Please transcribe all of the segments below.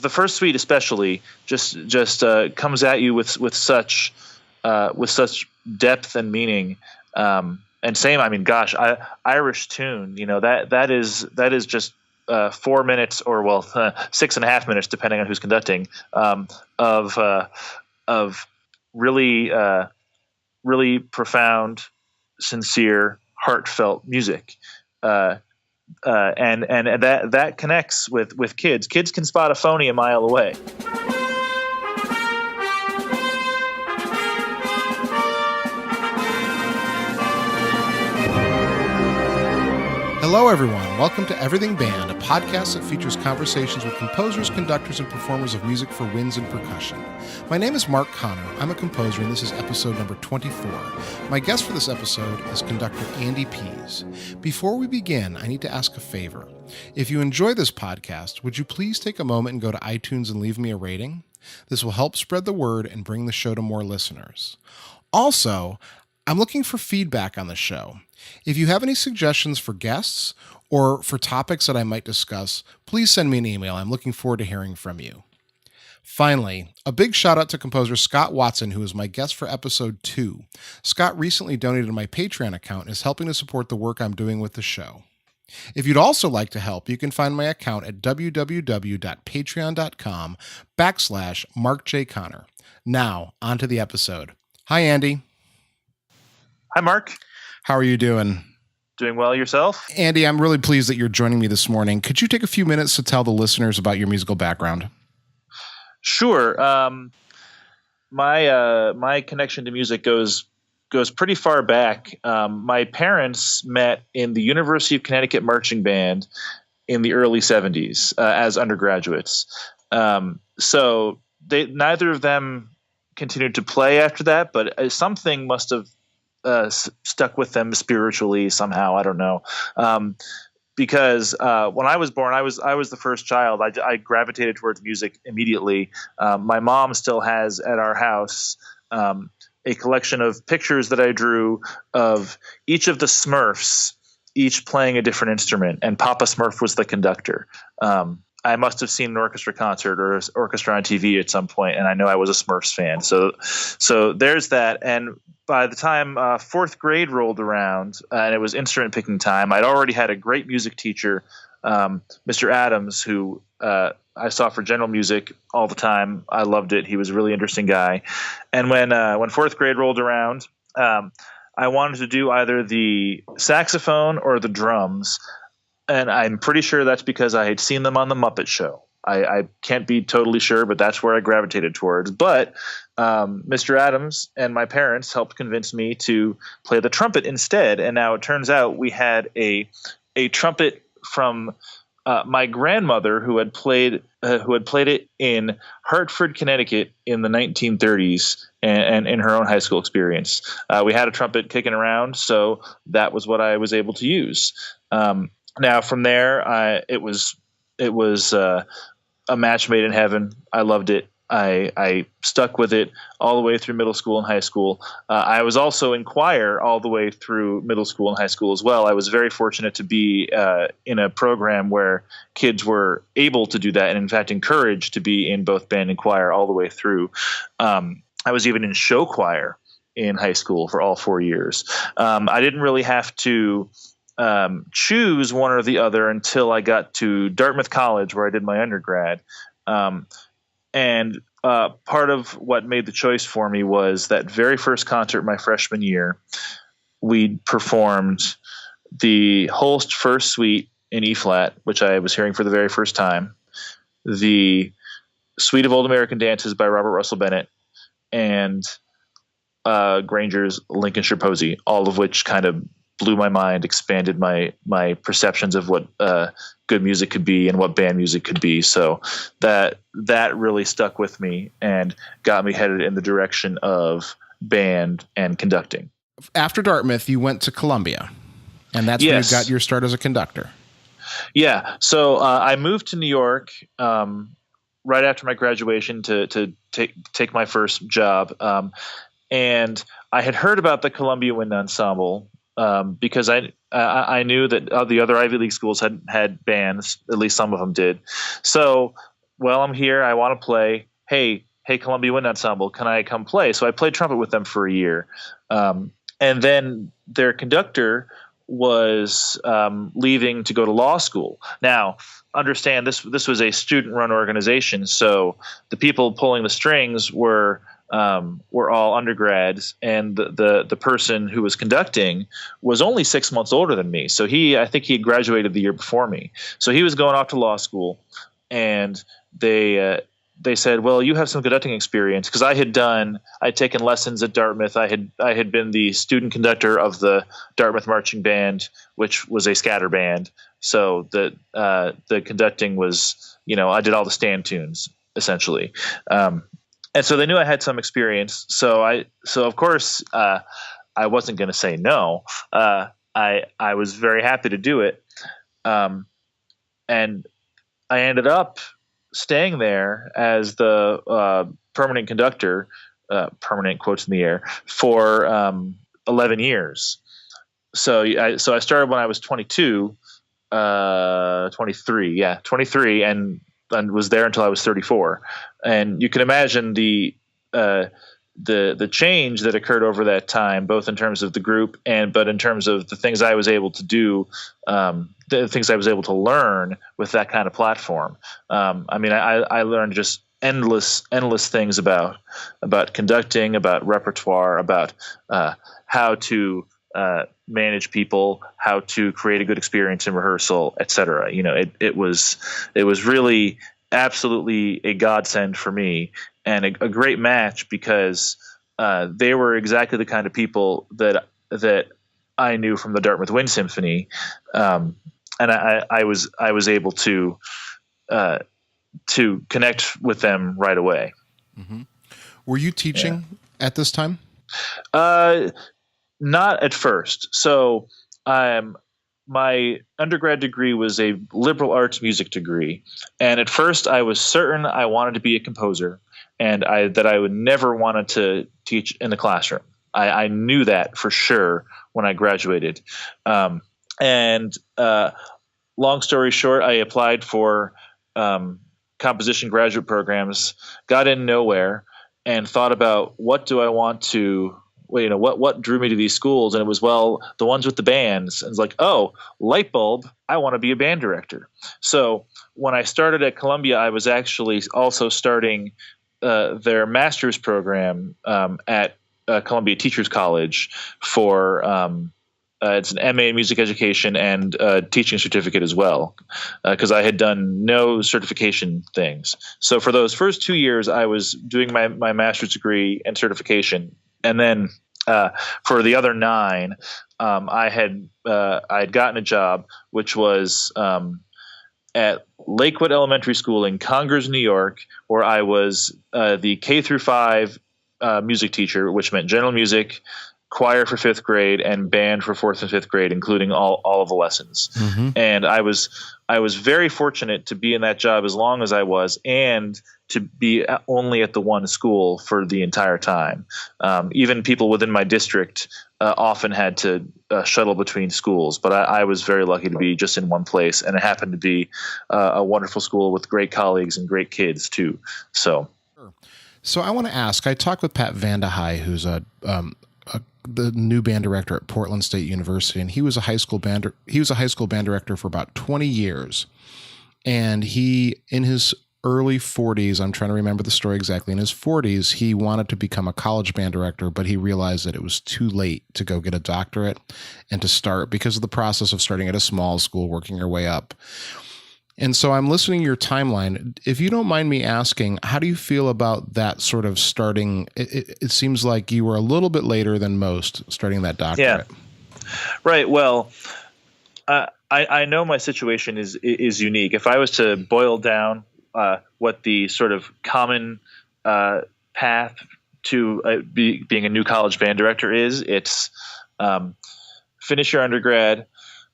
the first suite especially just comes at you with such depth and meaning. And same, I mean, gosh, Irish tune, that is just 4 minutes or 6.5 minutes, depending on who's conducting, of really really profound, sincere, heartfelt music. And that connects with kids. Kids can spot a phony a mile away. Hello, everyone. Welcome to Everything Band, a podcast that features conversations with composers, conductors, and performers of music for winds and percussion. My name is Mark Connor. I'm a composer, and this is episode number 24. My guest for this episode is conductor Andy Pease. Before we begin, I need to ask a favor. If you enjoy this podcast, would you please take a moment and go to iTunes and leave me a rating? This will help spread the word and bring the show to more listeners. Also, I'm looking for feedback on the show. If you have any suggestions for guests or for topics that I might discuss, please send me an email. I'm looking forward to hearing from you. Finally, a big shout out to composer Scott Watson, who is my guest for episode 2. Scott recently donated to my Patreon account and is helping to support the work I'm doing with the show. If you'd also like to help, you can find my account at www.patreon.com/Mark J. Connor. Now, on to the episode. Hi, Andy. Hi, Mark. How are you doing? Doing well, yourself? Andy, I'm really pleased that you're joining me this morning. Could you take a few minutes to tell the listeners about your musical background? Sure. My connection to music goes pretty far back. My parents met in the University of Connecticut marching band in the early 70s as undergraduates. So neither of them continued to play after that, but something must have stuck with them spiritually somehow. I don't know. Because when I was born, I was the first child. I gravitated towards music immediately. My mom still has at our house a collection of pictures that I drew of each of the Smurfs, each playing a different instrument, and Papa Smurf was the conductor. I must have seen an orchestra concert or orchestra on TV at some point, and I know I was a Smurfs fan. So there's that. And by the time fourth grade rolled around and it was instrument picking time, I'd already had a great music teacher, Mr. Adams, who I saw for general music all the time. I loved it. He was a really interesting guy. And when fourth grade rolled around, I wanted to do either the saxophone or the drums. And I'm pretty sure that's because I had seen them on the Muppet Show. I can't be totally sure, but that's where I gravitated towards. But Mr. Adams and my parents helped convince me to play the trumpet instead. And now it turns out we had a trumpet from my grandmother who had played it in Hartford, Connecticut in the 1930s and in her own high school experience. We had a trumpet kicking around, so that was what I was able to use. Now from there, it was a match made in heaven. I loved it. I stuck with it all the way through middle school and high school. I was also in choir all the way through middle school and high school as well. I was very fortunate to be in a program where kids were able to do that and, in fact, encouraged to be in both band and choir all the way through. I was even in show choir in high school for all 4 years. I didn't really have to choose one or the other until I got to Dartmouth College, where I did my undergrad. And part of what made the choice for me was that very first concert my freshman year, we performed the Holst First Suite in E-flat, which I was hearing for the very first time, the Suite of Old American Dances by Robert Russell Bennett, and Granger's Lincolnshire Posy, all of which kind of blew my mind, expanded my perceptions of what good music could be and what band music could be. So that really stuck with me and got me headed in the direction of band and conducting. After Dartmouth, you went to Columbia, and that's where you got your start as a conductor. Yeah. So I moved to New York right after my graduation to take my first job. And I had heard about the Columbia Wind Ensemble because I knew that the other Ivy League schools had bands, at least some of them did. So well, I'm here. I want to play. Hey, Columbia Wind Ensemble, can I come play? So I played trumpet with them for a year. And then their conductor was leaving to go to law school. Now, understand this was a student-run organization, so the people pulling the strings were all undergrads, and the person who was conducting was only 6 months older than me. So I think he had graduated the year before me. So he was going off to law school, and they said, well, you have some conducting experience, because I'd taken lessons at Dartmouth. I had been the student conductor of the Dartmouth Marching Band, which was a scatter band. So the conducting was, I did all the stand tunes essentially. And so they knew I had some experience. So of course, I wasn't going to say no. I was very happy to do it. And I ended up staying there as the permanent conductor, permanent quotes in the air, for 11 years. So I started when I was 23, and was there until I was 34. And you can imagine the change that occurred over that time, both in terms of the group but in terms of the things I was able to do, the things I was able to learn with that kind of platform. I learned just endless things about conducting, about repertoire, about how to manage people, how to create a good experience in rehearsal, etc. It was really absolutely a godsend for me, and a great match, because they were exactly the kind of people that I knew from the Dartmouth Wind Symphony, and I was able to connect with them right away. Mm-hmm. Were you teaching at this time? Not at first. So my undergrad degree was a liberal arts music degree, and at first I was certain I wanted to be a composer, and that I would never wanted to teach in the classroom. I knew that for sure when I graduated. And long story short, I applied for composition graduate programs, got in nowhere, and thought about what do I want to. What drew me to these schools? And it was, the ones with the bands. And it's like, oh, light bulb, I want to be a band director. So when I started at Columbia, I was actually also starting their master's program at Columbia Teachers College for it's an MA in music education and a teaching certificate as well, because I had done no certification things. So for those first 2 years, I was doing my master's degree and certification. And then for the other 9, I had gotten a job, which was at Lakewood Elementary School in Congers, New York, where I was the K through 5 music teacher, which meant general music, choir for 5th grade, and band for 4th and 5th grade, including all of the lessons. Mm-hmm. And I was very fortunate to be in that job as long as I was, and to be only at the one school for the entire time. Even people within my district often had to shuttle between schools, but I was very lucky to be just in one place, and it happened to be a wonderful school with great colleagues and great kids too. So I want to ask, I talked with Pat Vandehei, who's the new band director at Portland State University, and he was a high school band director for about 20 years. And he, in his early 40s, I'm trying to remember the story exactly, in his 40s, he wanted to become a college band director, but he realized that it was too late to go get a doctorate and to start, because of the process of starting at a small school, working your way up. And so I'm listening to your timeline. If you don't mind me asking, how do you feel about that sort of starting? It seems like you were a little bit later than most starting that doctorate. Yeah. Right. Well, I know my situation is unique. If I was to boil down what the sort of common path to being a new college band director is, it's finish your undergrad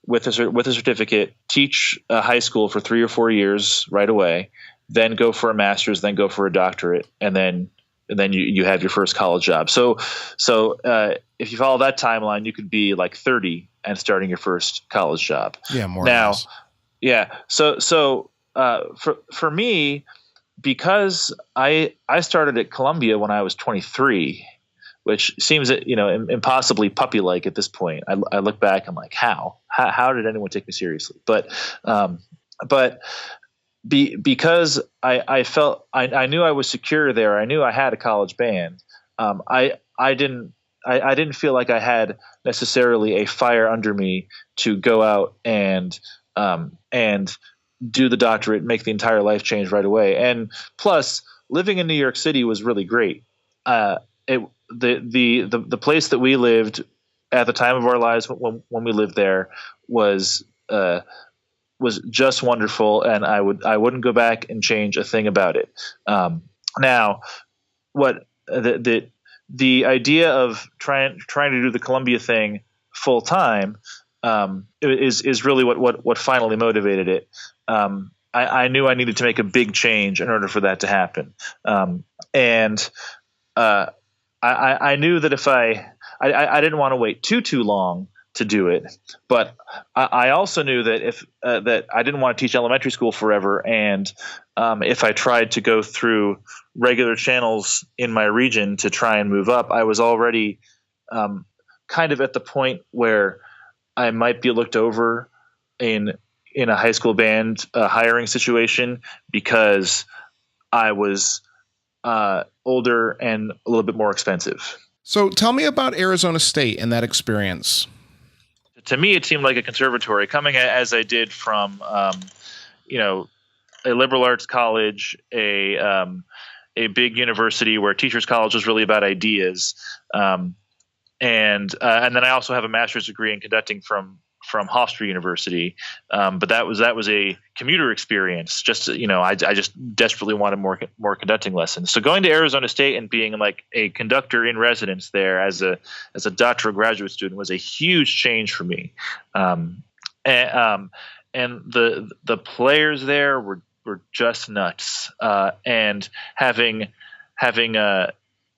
with a certificate, teach a high school for 3 or 4 years right away, then go for a master's, then go for a doctorate, and then you have your first college job. So if you follow that timeline, you could be like 30 and starting your first college job. Yeah, more now. or less. Yeah. So for me, because I started at Columbia when I was 23, which seems impossibly puppy-like at this point. I look back, I'm like, how did anyone take me seriously? But because I felt I knew I was secure there. I knew I had a college band. I didn't feel like I had necessarily a fire under me to go out and do the doctorate, make the entire life change right away. And plus, living in New York City was really great. The place that we lived at the time of our lives when we lived there was just wonderful, and I wouldn't go back and change a thing about it. Now, what the idea of trying to do the Columbia thing full time is really what finally motivated it. I knew I needed to make a big change in order for that to happen, and I knew that if I didn't want to wait too long to do it, but I also knew that that I didn't want to teach elementary school forever, and if I tried to go through regular channels in my region to try and move up, I was already kind of at the point where I might be looked over in a high school band hiring situation because I was older and a little bit more expensive. So tell me about Arizona State and that experience. To me, it seemed like a conservatory, coming as I did from, a liberal arts college, a big university where teachers college was really about ideas. And then I also have a master's degree in conducting from Hofstra University. But that was a commuter experience. Just, I just desperately wanted more conducting lessons. So going to Arizona State and being like a conductor in residence there as a doctoral graduate student was a huge change for me. And the players there were just nuts. And having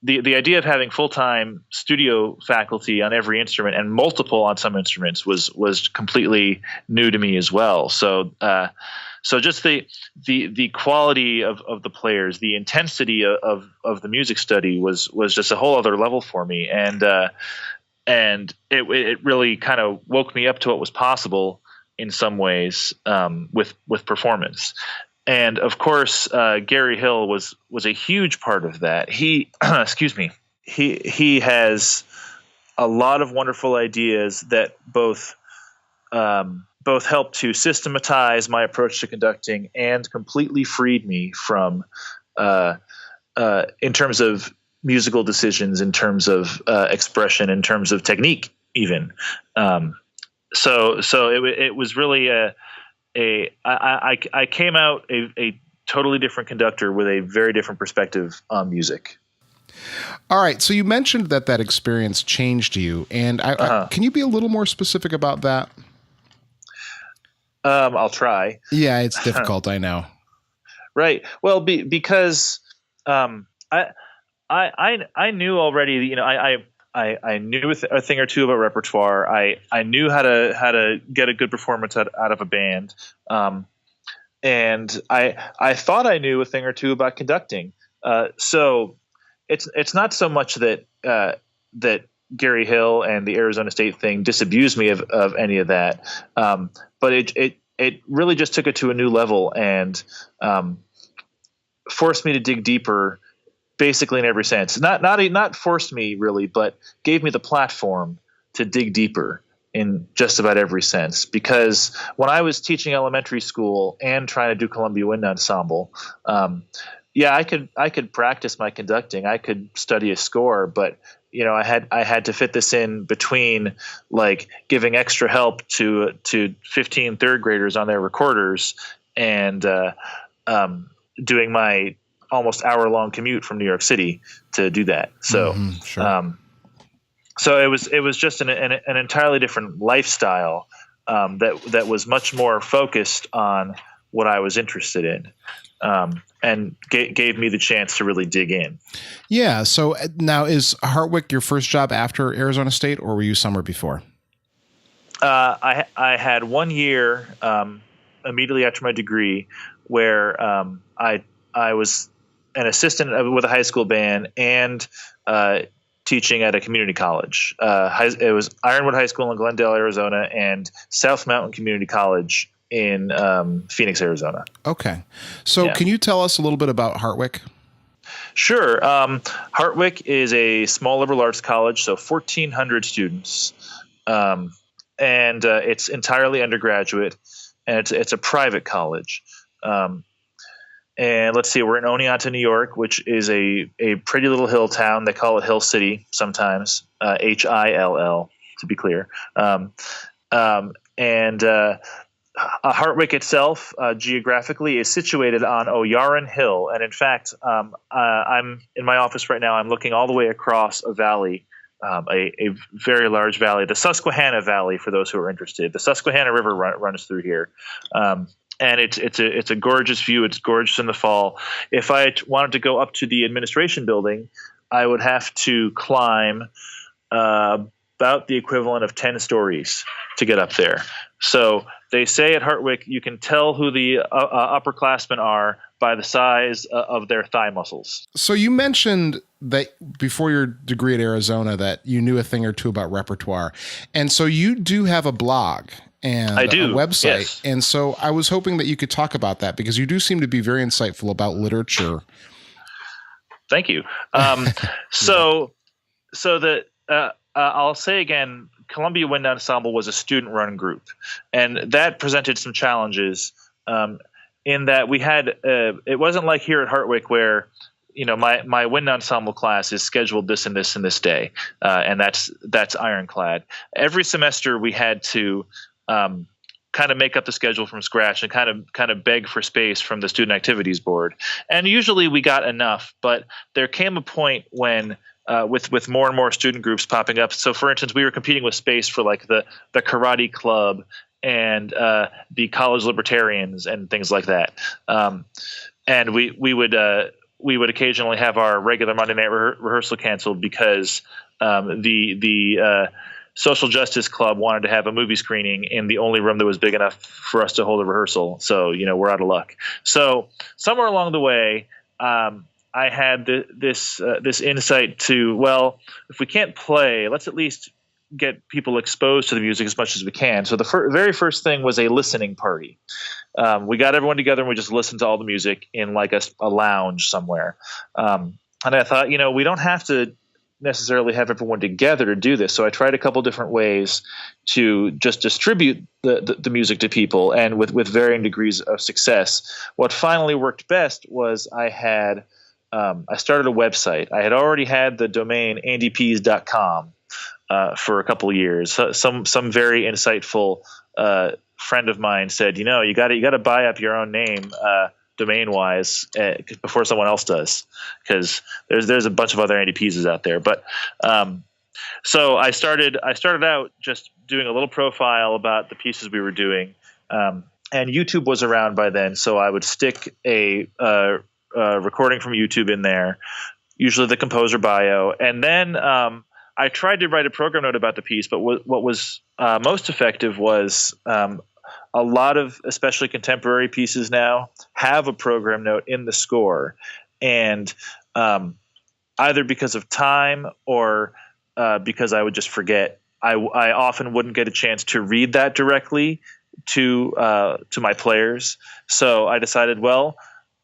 the idea of having full-time studio faculty on every instrument and multiple on some instruments was completely new to me as well. So just the quality of the players, the intensity of the music study was just a whole other level for me. And it really kind of woke me up to what was possible in some ways, with performance. And of course, Gary Hill was a huge part of that. He, excuse me, he has a lot of wonderful ideas that both helped to systematize my approach to conducting and completely freed me from, in terms of musical decisions, in terms of expression, in terms of technique, even. So it was really I came out a totally different conductor with a very different perspective on music. All right. So you mentioned that experience changed you, and can you be a little more specific about that? I'll try. Yeah, it's difficult. I know. Right. Well, because I knew already. I knew a thing or two about repertoire. I knew how to get a good performance out of a band, and I thought I knew a thing or two about conducting. So it's not so much that Gary Hill and the Arizona State thing disabused me of any of that, but it really just took it to a new level and forced me to dig deeper. Basically, in every sense, not forced me really, but gave me the platform to dig deeper in just about every sense. Because when I was teaching elementary school and trying to do Columbia Wind Ensemble, I could practice my conducting, I could study a score, but I had to fit this in between, like giving extra help to 15 third graders on their recorders and doing my almost hour-long commute from New York City to do that. So, sure. So it was just an entirely different lifestyle that was much more focused on what I was interested in, and gave me the chance to really dig in. Yeah. So now, is Hartwick your first job after Arizona State, or were you somewhere before? I had 1 year immediately after my degree where I was an assistant with a high school band and teaching at a community college. It was Ironwood High School in Glendale, Arizona, and South Mountain Community College in Phoenix, Arizona. Okay. So can you tell us a little bit about Hartwick? Sure. Hartwick is a small liberal arts college, so 1,400 students. And it's entirely undergraduate, and it's a private college. And let's see, we're in Oneonta, New York, which is a pretty little hill town. They call it Hill City sometimes, Hill, to be clear. Hartwick itself, geographically, is situated on Oyarin Hill. And in fact, I'm in my office right now. I'm looking all the way across a valley, a very large valley, the Susquehanna Valley, for those who are interested. The Susquehanna River runs through here. And it's a gorgeous view. It's gorgeous in the fall. If I wanted to go up to the administration building, I would have to climb about the equivalent of 10 stories to get up there. So they say at Hartwick you can tell who the upperclassmen are by the size of their thigh muscles. So you mentioned that before your degree at Arizona that you knew a thing or two about repertoire. And so you do have a blog and a website. Yes. And so I was hoping that you could talk about that because you do seem to be very insightful about literature. Thank you. I'll say again, Columbia Wind Ensemble was a student-run group, and that presented some challenges in that we had it wasn't like here at Hartwick where my wind ensemble class is scheduled this and this and this day, and that's ironclad. Every semester we had to kind of make up the schedule from scratch and kind of beg for space from the student activities board, and usually we got enough. But there came a point when with more and more student groups popping up. So, for instance, we were competing with space for like the karate club and the college libertarians and things like that. And we would occasionally have our regular Monday night rehearsal canceled because the social justice club wanted to have a movie screening in the only room that was big enough for us to hold a rehearsal. So we're out of luck. So somewhere along the way, I had this insight to, well, if we can't play, let's at least get people exposed to the music as much as we can. So the very first thing was a listening party. We got everyone together and we just listened to all the music in like a lounge somewhere. And I thought, we don't have to necessarily have everyone together to do this. So I tried a couple different ways to just distribute the music to people, and with varying degrees of success. What finally worked best was I started a website. I had already had the domain andypease.com for a couple of years. Some very insightful friend of mine said, you got to buy up your own name domain wise before someone else does, because there's a bunch of other Andy Peases out there. But so I started out just doing a little profile about the pieces we were doing, and YouTube was around by then, so I would stick a recording from YouTube in there, usually the composer bio, and then I tried to write a program note about the piece. But what was most effective was a lot of, especially contemporary pieces now, have a program note in the score, and either because of time or because I would just forget, I often wouldn't get a chance to read that directly to my players. So I decided, well,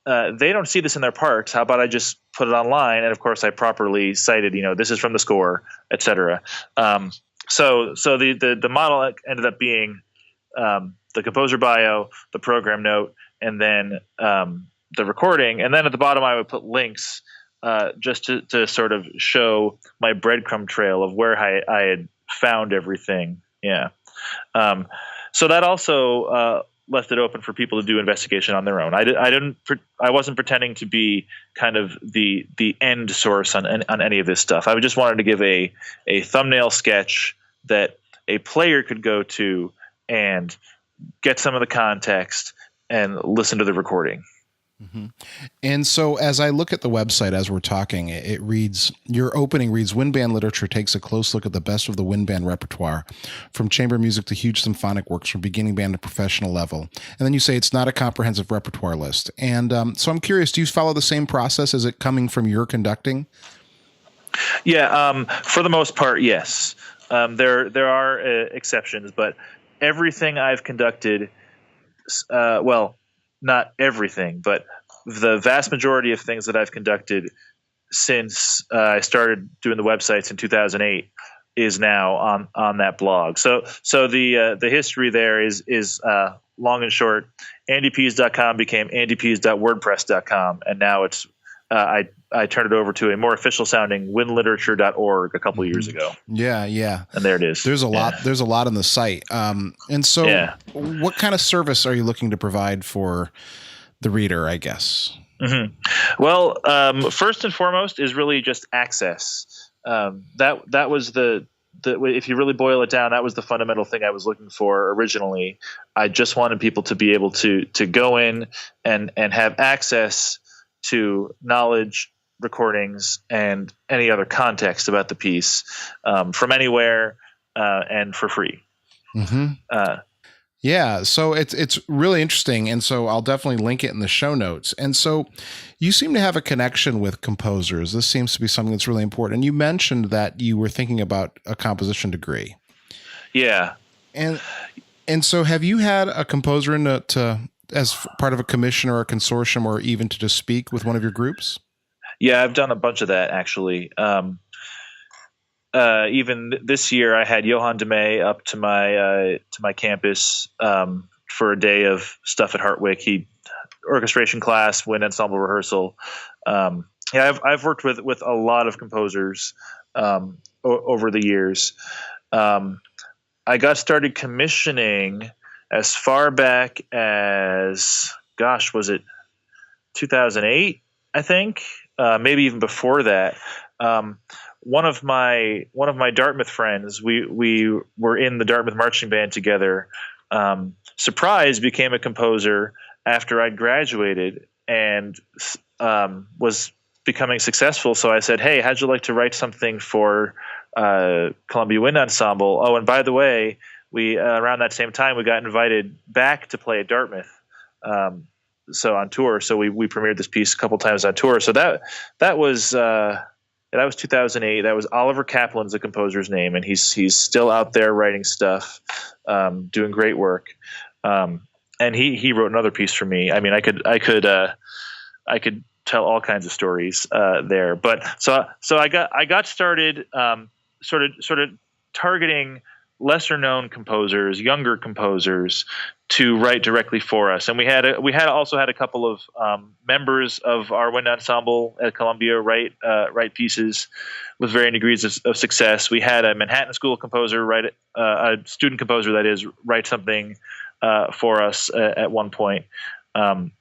they don't see this in their parts. How about I just put it online? And of course, I properly cited, this is from the score, etc. So the model ended up being the composer bio, the program note, and then the recording. And then at the bottom, I would put links just to sort of show my breadcrumb trail of where I had found everything. Yeah. So that also left it open for people to do investigation on their own. I wasn't pretending to be kind of the end source on any of this stuff. I just wanted to give a thumbnail sketch that a player could go to and get some of the context and listen to the recording. Mm-hmm. And so as I look at the website as we're talking, it reads, your opening reads, Wind Band Literature takes a close look at the best of the wind band repertoire, from chamber music to huge symphonic works from beginning band to professional level. And then you say it's not a comprehensive repertoire list. And so I'm curious, do you follow the same process? Is it coming from your conducting? Yeah, for the most part, yes. There are exceptions, but everything I've conducted, well, not everything, but the vast majority of things that I've conducted since I started doing the websites in 2008 is now on that blog. So the history there is long and short. AndyPease.com became AndyPease.wordpress.com, and now it's I turned it over to a more official sounding windliterature.org a couple years ago. Yeah. And there it is. There's a lot on the site. And so what kind of service are you looking to provide for the reader, I guess? Mm-hmm. Well, first and foremost is really just access. That was the if you really boil it down, that was the fundamental thing I was looking for originally. I just wanted people to be able to go in and have access to knowledge, recordings, and any other context about the piece from anywhere and for free. Mm-hmm. Yeah, so it's really interesting, and so I'll definitely link it in the show notes. And so you seem to have a connection with composers. This seems to be something that's really important. And you mentioned that you were thinking about a composition degree. Yeah. And so have you had a composer in as part of a commission or a consortium, or even to just speak with one of your groups? Yeah, I've done a bunch of that, actually. Even this year, I had Johan De May up to my campus for a day of stuff at Hartwick. He orchestration class, wind ensemble rehearsal. I've worked with a lot of composers over the years. I got started commissioning as far back as, was it 2008? I think maybe even before that. One of my Dartmouth friends, we were in the Dartmouth marching band together. Surprise, became a composer after I'd graduated and was becoming successful. So I said, "Hey, how'd you like to write something for Columbia Wind Ensemble? Oh, and by the way, we around that same time we got invited back to play at Dartmouth." So on tour, so we premiered this piece a couple times on tour. So that was 2008. That was Oliver Kaplan's the composer's name, and he's still out there writing stuff, doing great work. And he wrote another piece for me. I mean, I could tell all kinds of stories there. But so I got started sort of targeting lesser known composers, younger composers, to write directly for us. And we also had a couple of members of our wind ensemble at Columbia write pieces with varying degrees of success. We had a Manhattan School composer a student composer that is, write something for us at one point. And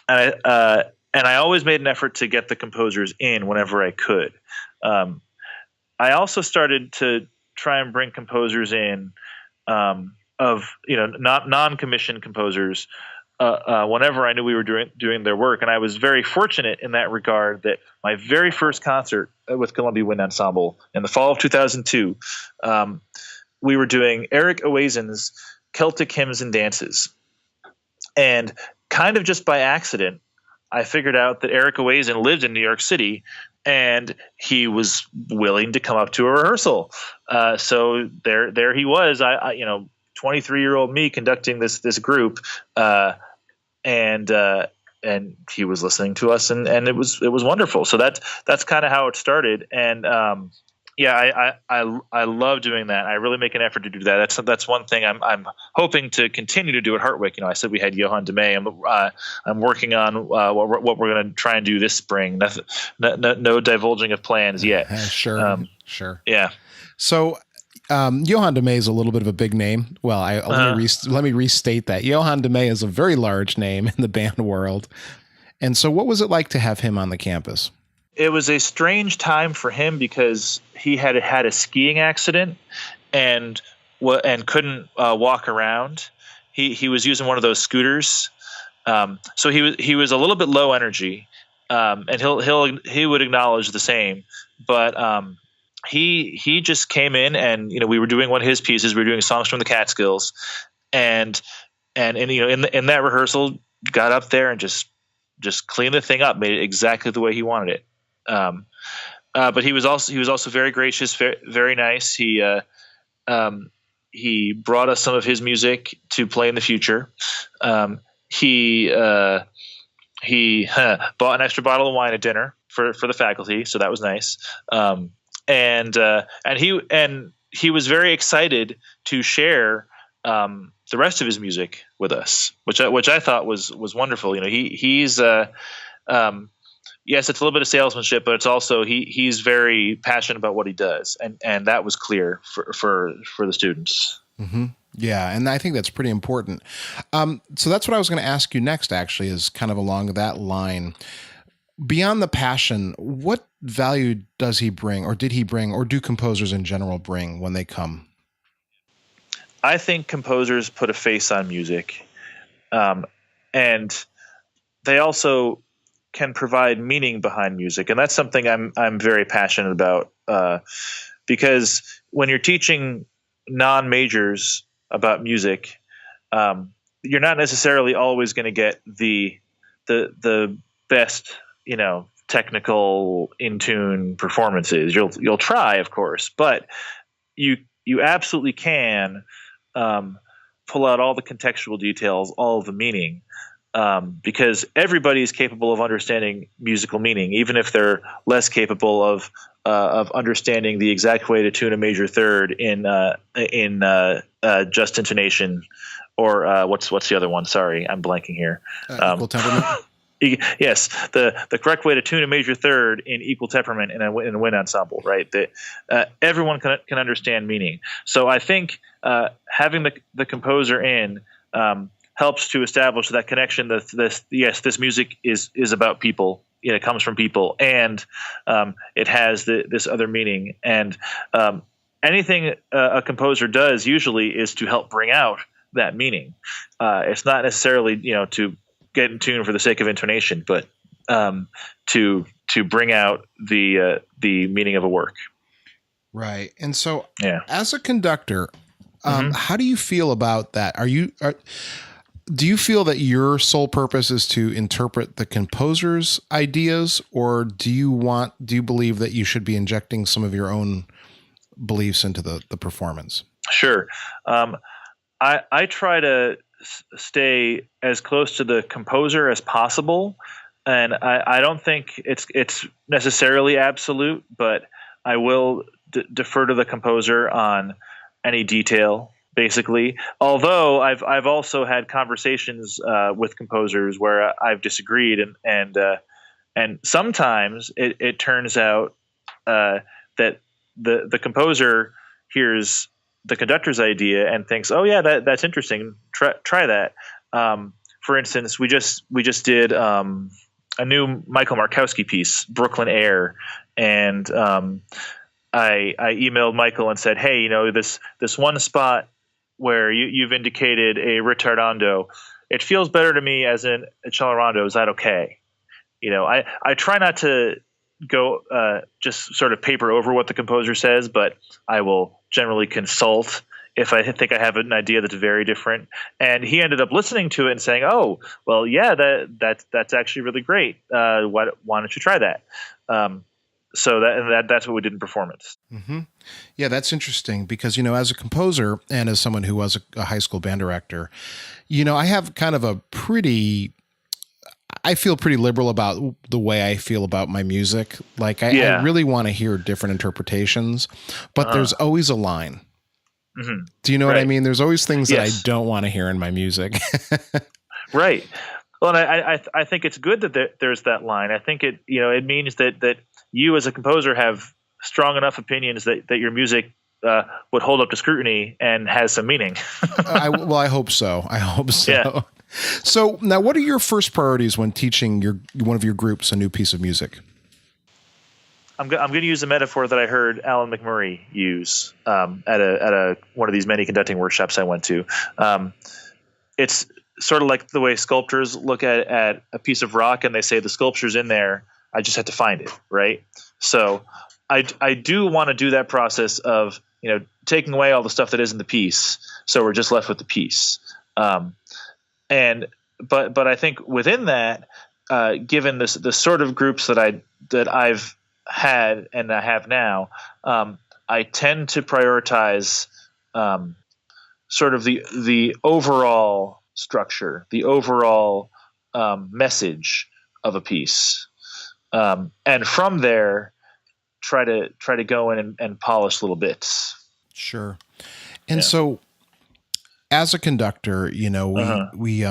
I always made an effort to get the composers in whenever I could. I also started to try and bring composers in of not non-commissioned composers whenever I knew we were doing their work. And I was very fortunate in that regard that my very first concert with Columbia Wind Ensemble in the fall of 2002, we were doing Eric Oazen's Celtic Hymns and Dances. And kind of just by accident, I figured out that Eric Oazen lived in New York City, and he was willing to come up to a rehearsal. So there he was. I 23-year-old me conducting this group, and he was listening to us, and it was wonderful. So that's kind of how it started. And I love doing that. I really make an effort to do that. That's one thing I'm hoping to continue to do at Hartwick. I said we had Johan De May. I'm working on what we're going to try and do this spring. No divulging of plans yet. Sure. Yeah. So Johan De May is a little bit of a big name. Well, let me restate that. Johan De May is a very large name in the band world. And so what was it like to have him on the campus? It was a strange time for him because he had a skiing accident and couldn't walk around. He was using one of those scooters, So he was a little bit low energy, and he would acknowledge the same. But he just came in, and we were doing one of his pieces. We were doing songs from the Catskills, and in that rehearsal, got up there and just cleaned the thing up, made it exactly the way he wanted it. But he was also very gracious, very, very nice. He brought us some of his music to play in the future. He bought an extra bottle of wine at dinner for the faculty, so that was nice. And he was very excited to share the rest of his music with us, which I thought was wonderful. He's yes, it's a little bit of salesmanship, but it's also he's very passionate about what he does, and that was clear for the students. Mm-hmm. Yeah, and I think that's pretty important. So that's what I was going to ask you next, actually, is kind of along that line. Beyond the passion, what value does he bring, or did he bring, or do composers in general bring when they come? I think composers put a face on music, and they also can provide meaning behind music, and that's something I'm very passionate about. Because when you're teaching non-majors about music, you're not necessarily always going to get the best, technical in tune performances. You'll try, of course, but you absolutely can pull out all the contextual details, all of the meaning. Because everybody is capable of understanding musical meaning, even if they're less capable of understanding the exact way to tune a major third in just intonation, or what's the other one? Sorry, I'm blanking here. Equal temperament. Yes, the correct way to tune a major third in equal temperament in a wind ensemble, right? Everyone can understand meaning. So I think having the composer in helps to establish that connection that this music is about people. It comes from people, and it has this other meaning. And anything a composer does usually is to help bring out that meaning. It's not necessarily to get in tune for the sake of intonation, but to bring out the meaning of a work. Right. And so, yeah. As a conductor, how do you feel about that? Do you feel that your sole purpose is to interpret the composer's ideas, or do you believe that you should be injecting some of your own beliefs into the performance? Sure. I try to stay as close to the composer as possible, and I don't think it's necessarily absolute, but I will defer to the composer on any detail, basically. Although I've also had conversations with composers where I've disagreed, and sometimes it turns out that the composer hears the conductor's idea and thinks, "Oh yeah, that's interesting. Try that." For instance, we just did a new Michael Markowski piece, Brooklyn Air, and I emailed Michael and said, "Hey, this one spot where you've indicated a ritardando, it feels better to me as in a accelerando. Is that okay?" I try not to go just sort of paper over what the composer says, but I will generally consult if I think I have an idea that's very different. And he ended up listening to it and saying, "Oh, well, yeah, that's actually really great. Why don't you try that?" So that's what we did in performance. Mm-hmm. Yeah, that's interesting because, as a composer and as someone who was a high school band director, I have kind of I feel pretty liberal about the way I feel about my music. Like I really want to hear different interpretations, but there's always a line. Mm-hmm. Do you know what I mean? There's always things that I don't want to hear in my music. Right. Well, and I think it's good that there's that line. I think it means that you as a composer have strong enough opinions that your music would hold up to scrutiny and has some meaning. I hope so. Yeah. So now, what are your first priorities when teaching one of your groups a new piece of music? I'm going to use a metaphor that I heard Alan McMurray use at one of these many conducting workshops I went to. It's sort of like the way sculptors look at a piece of rock and they say the sculpture's in there. I just have to find it, right? So I do want to do that process of, taking away all the stuff that isn't the piece, so we're just left with the piece. But I think within that, given the sort of groups that I've had and I have now, I tend to prioritize sort of the overall structure, the overall message of a piece, and from there try to go in and polish little bits. Sure. And so, as a conductor, we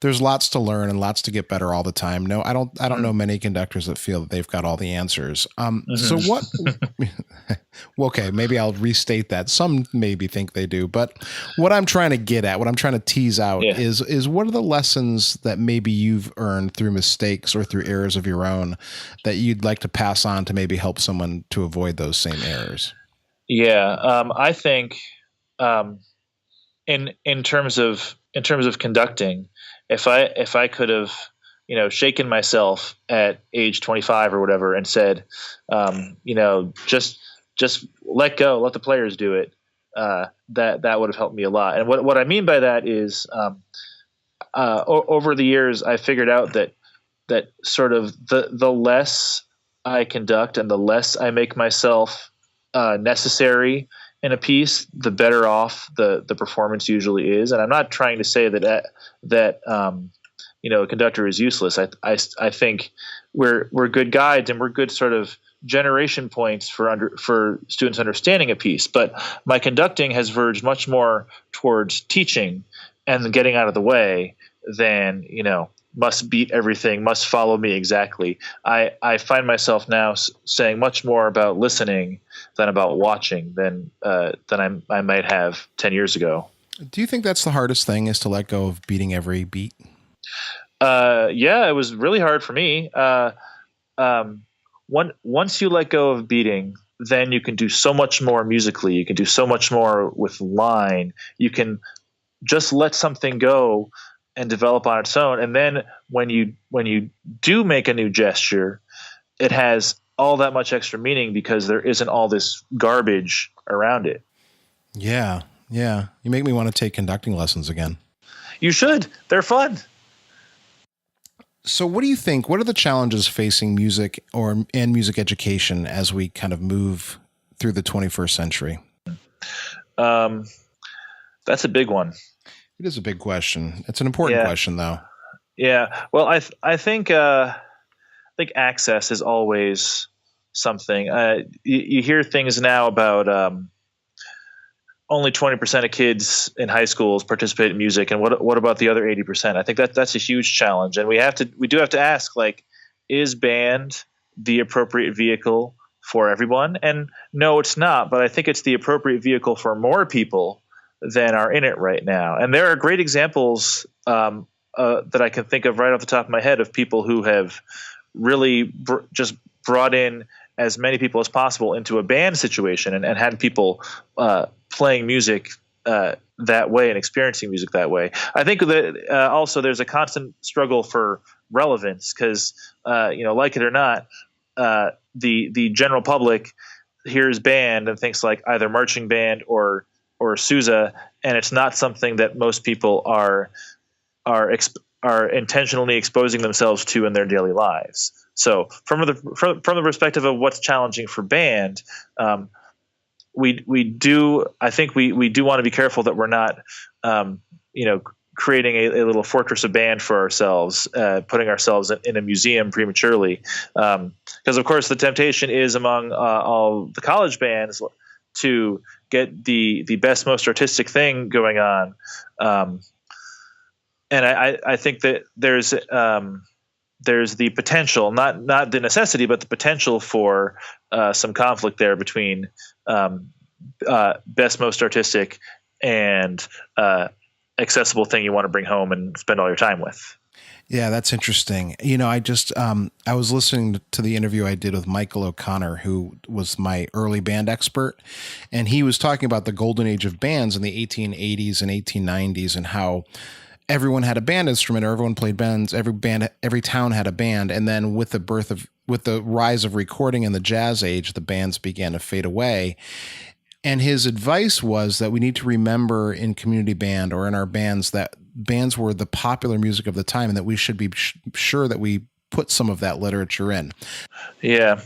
there's lots to learn and lots to get better all the time. No, I don't know many conductors that feel that they've got all the answers. So what, well, okay, maybe I'll restate that. Some maybe think they do, but what I'm trying to get at, what I'm trying to tease out is what are the lessons that maybe you've earned through mistakes or through errors of your own that you'd like to pass on to maybe help someone to avoid those same errors? Yeah. I think, in terms of conducting, if I could have, shaken myself at age 25 or whatever and said, just let go, let the players do it. That would have helped me a lot. And what I mean by that is, over the years, I figured out that sort of the less I conduct and the less I make myself necessary in a piece, the better off the performance usually is. And I'm not trying to say that a conductor is useless. I think we're good guides and we're good sort of generation points for students understanding a piece. But my conducting has verged much more towards teaching and getting out of the way than, must beat everything, must follow me exactly. I find myself now saying much more about listening than about watching than I might have 10 years ago. Do you think that's the hardest thing, is to let go of beating every beat? Yeah, it was really hard for me. Once you let go of beating, then you can do so much more musically. You can do so much more with line. You can just let something go and develop on its own. And then when you do make a new gesture, it has all that much extra meaning because there isn't all this garbage around it. Yeah. Yeah. You make me want to take conducting lessons again. You should. They're fun. So what do you think? What are the challenges facing music and music education as we kind of move through the 21st century? That's a big one. It is a big question. It's an important question, though. Yeah. Well, I think access is always something. You hear things now about only 20% of kids in high schools participate in music, and what about the other 80%? I think that's a huge challenge, and we do have to ask, like, is band the appropriate vehicle for everyone? And no, it's not. But I think it's the appropriate vehicle for more people than are in it right now. And there are great examples that I can think of right off the top of my head of people who have really just brought in as many people as possible into a band situation and had people playing music that way and experiencing music that way. I think that also there's a constant struggle for relevance because, like it or not, the general public hears band and thinks like either marching band or Sousa, and it's not something that most people are intentionally exposing themselves to in their daily lives. So from the perspective of what's challenging for band, we do want to be careful that we're not creating a little fortress of band for ourselves, putting ourselves in a museum prematurely, because of course the temptation is among all the college bands to get the best, most artistic thing going on. And I think that there's the potential, not the necessity, but the potential for some conflict there between best, most artistic and accessible thing you want to bring home and spend all your time with. Yeah, that's interesting. I just I was listening to the interview I did with Michael O'Connor, who was my early band expert, and he was talking about the golden age of bands in the 1880s and 1890s and how everyone had a band instrument, or everyone played bands. Every town had a band, and then with the rise of recording in the jazz age, the bands began to fade away. And his advice was that we need to remember in community band or in our bands that bands were the popular music of the time, and that we should be sure that we put some of that literature in. Yeah.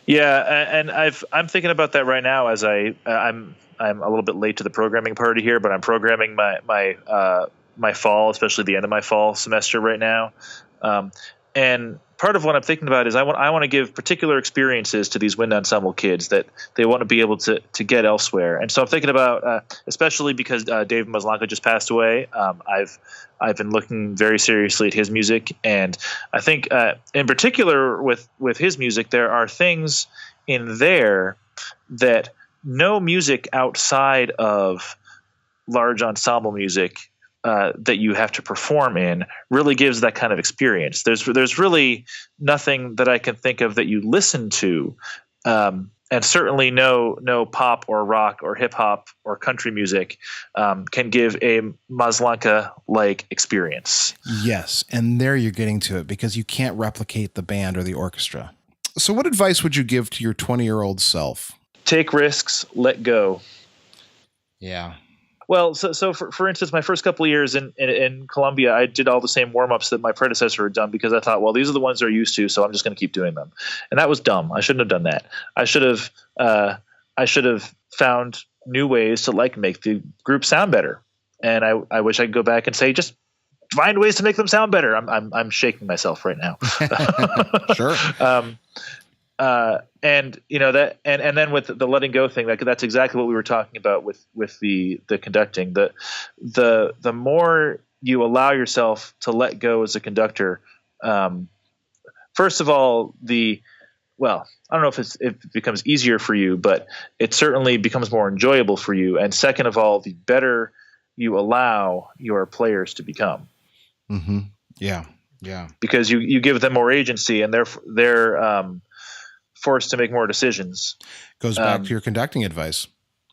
And I'm thinking about that right now as I'm a little bit late to the programming party here, but I'm programming my fall, especially the end of my fall semester right now. And part of what I'm thinking about is I want to give particular experiences to these wind ensemble kids that they want to be able to get elsewhere. And so I'm thinking about, especially because Dave Maslanka just passed away, I've been looking very seriously at his music. And I think in particular with his music, there are things in there that no music outside of large ensemble music that you have to perform in really gives that kind of experience. There's really nothing that I can think of that you listen to, and certainly no pop or rock or hip hop or country music can give a Maslanka-like experience. Yes, and there you're getting to it, because you can't replicate the band or the orchestra. So what advice would you give to your 20-year-old self? Take risks, let go. Yeah. Well, so for instance, my first couple of years in Columbia, I did all the same warm-ups that my predecessor had done, because I thought, well, these are the ones they're used to, so I'm just going to keep doing them. And that was dumb. I shouldn't have done that. I should have found new ways to make the group sound better. And I wish I could go back and say, just find ways to make them sound better. I'm shaking myself right now. Sure. And that, and then with the letting go thing, that's exactly what we were talking about with the conducting. The more you allow yourself to let go as a conductor, first of all, I don't know if it becomes easier for you, but it certainly becomes more enjoyable for you. And second of all, the better you allow your players to become. Mm-hmm. Yeah. Yeah. Because you give them more agency, and they're forced to make more decisions. Goes back to your conducting advice.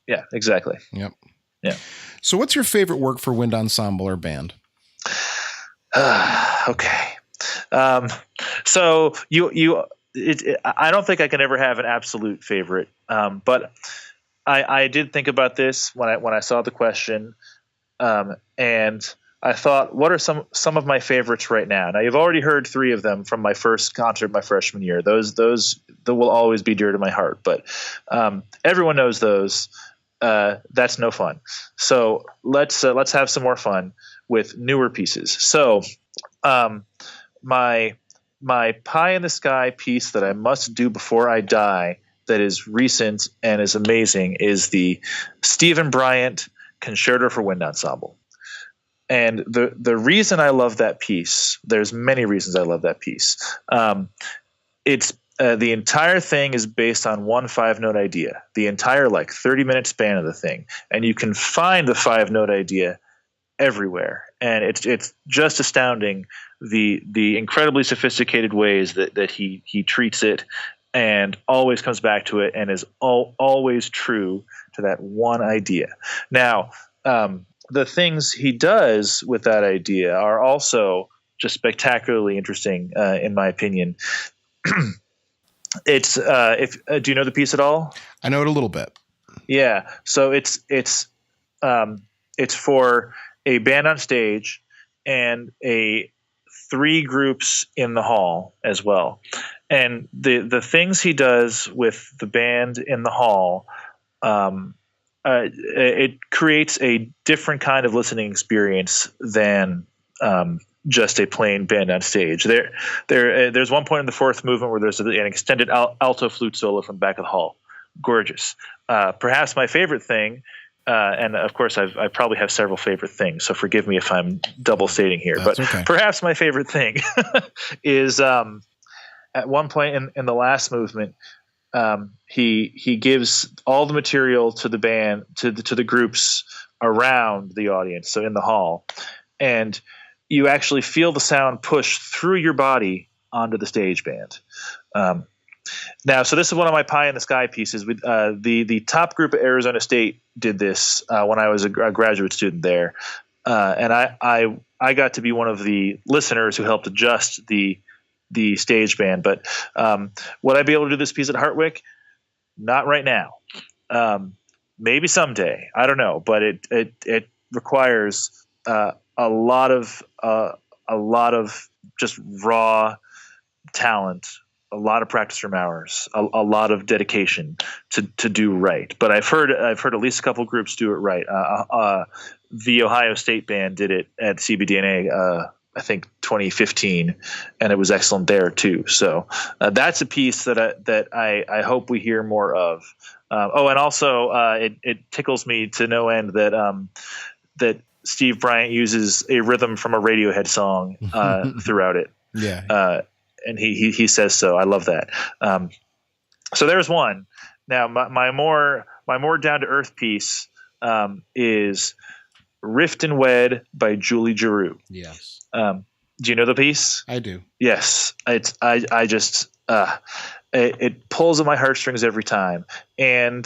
Yeah, exactly. Yep. Yeah. So what's your favorite work for wind ensemble or band? Okay. So I don't think I can ever have an absolute favorite. But I did think about this when I saw the question. And I thought, what are some of my favorites right now? Now, you've already heard three of them from my first concert my freshman year. Those will always be dear to my heart. But everyone knows those. That's no fun. So let's have some more fun with newer pieces. So my Pie in the Sky piece that I must do before I die, that is recent and is amazing, is the Stephen Bryant Concerto for Wind Ensemble. And the reason I love that piece, there's many reasons I love that piece. It's the entire thing is based on one 5-note idea, the entire 30-minute span of the thing. And you can find the 5-note idea everywhere. And it's just astounding the incredibly sophisticated ways that he treats it, and always comes back to it, and is always true to that one idea. Now, the things he does with that idea are also just spectacularly interesting, in my opinion. It's do you know the piece at all? I know it a little bit. Yeah. So it's for a band on stage and 3 groups in the hall as well. And the things he does with the band in the hall, it creates a different kind of listening experience than just a plain band on stage. There's one point in the 4th movement where there's an extended alto flute solo from the back of the hall. Gorgeous. Perhaps my favorite thing, and of course I probably have several favorite things, so forgive me if I'm double stating here. That's but okay. Perhaps my favorite thing is at one point in the last movement, he gives all the material to the band, to the groups around the audience, so in the hall, and you actually feel the sound push through your body onto the stage band. Now, so this is one of my pie in the sky pieces. The top group at Arizona State did this when I was a graduate student there, and I got to be one of the listeners who helped adjust the stage band. But would I be able to do this piece at Hartwick? Not right now. Maybe someday. I don't know, but it requires a lot of just raw talent, a lot of practice room hours, a lot of dedication to do right. But I've heard at least a couple groups do it right. The Ohio State Band did it at CBDNA, I think 2015, and it was excellent there too. So that's a piece that I hope we hear more of. And also it tickles me to no end that Steve Bryant uses a rhythm from a Radiohead song throughout it. Yeah. And he says so. I love that. So there's one. Now my more down to earth piece is Rift and Wed by Julie Giroux. Yes. Do you know the piece? I do. Yes. It pulls at my heartstrings every time. And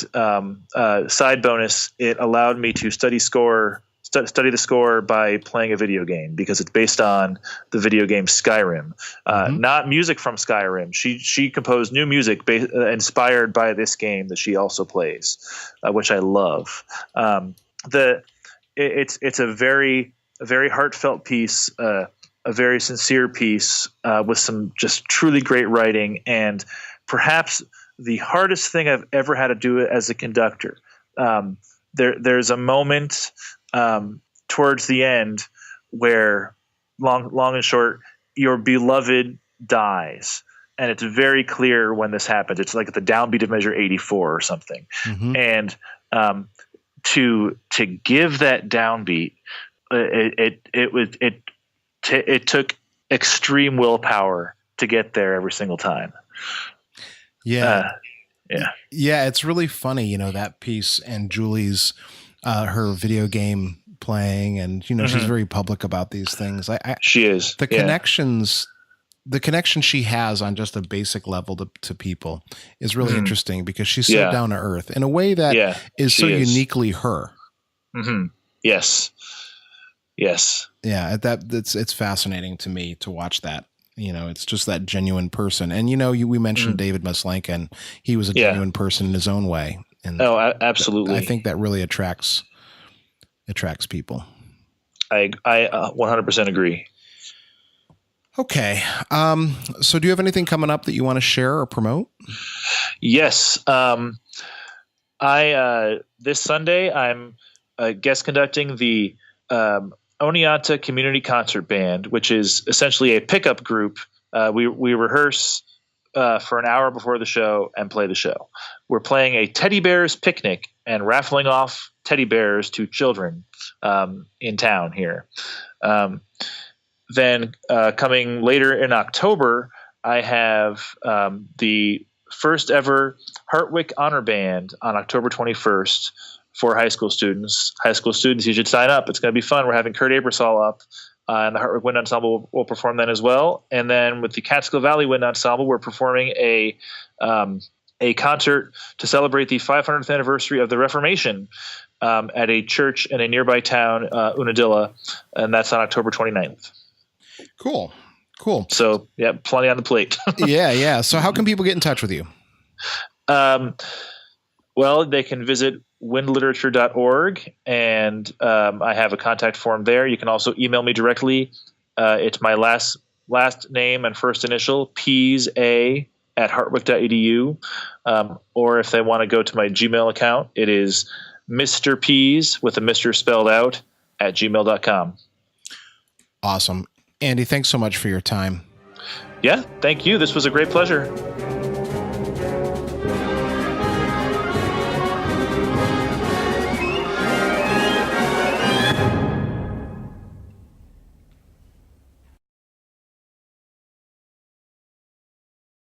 side bonus, it allowed me to study the score by playing a video game, because it's based on the video game Skyrim, not music from Skyrim. She composed new music inspired by this game that she also plays, which I love. It's a very heartfelt piece, a very sincere piece with some just truly great writing, and perhaps the hardest thing I've ever had to do as a conductor. There's a moment towards the end where, long and short, your beloved dies, and it's very clear when this happens. It's like at the downbeat of measure 84 or something, and to give that downbeat, it took extreme willpower to get there every single time. Yeah. It's really funny, that piece, and Julie's her video game playing, and she's very public about these things. She is. The connection she has on just a basic level to people is really interesting, because she's so down to earth in a way that is so uniquely her. Yes. Yeah. It's fascinating to me to watch that. It's just that genuine person. And, we mentioned David Maslenka, and he was a genuine person in his own way. And absolutely. I think that really attracts people. I 100% agree. Okay. So do you have anything coming up that you want to share or promote? Yes. This Sunday, I'm guest conducting the Oneonta Community Concert Band, which is essentially a pickup group. We rehearse for an hour before the show and play the show. We're playing a teddy bears picnic and raffling off teddy bears to children in town here. Then coming later in October, I have the first ever Hartwick Honor Band on October 21st for high school students. High school students, you should sign up. It's going to be fun. We're having Kurt Abersol up, and the Hartwick Wind Ensemble will perform then as well. And then with the Catskill Valley Wind Ensemble, we're performing a concert to celebrate the 500th anniversary of the Reformation at a church in a nearby town, Unadilla, and that's on October 29th. Cool. So, plenty on the plate. Yeah. So how can people get in touch with you? Well, they can visit windliterature.org, and I have a contact form there. You can also email me directly. It's my last name and first initial, Pease at hartwick.edu. Or if they want to go to my Gmail account, it is Mr. Pease with a Mr. spelled out at gmail.com. Awesome. Andy, thanks so much for your time. Yeah, thank you. This was a great pleasure.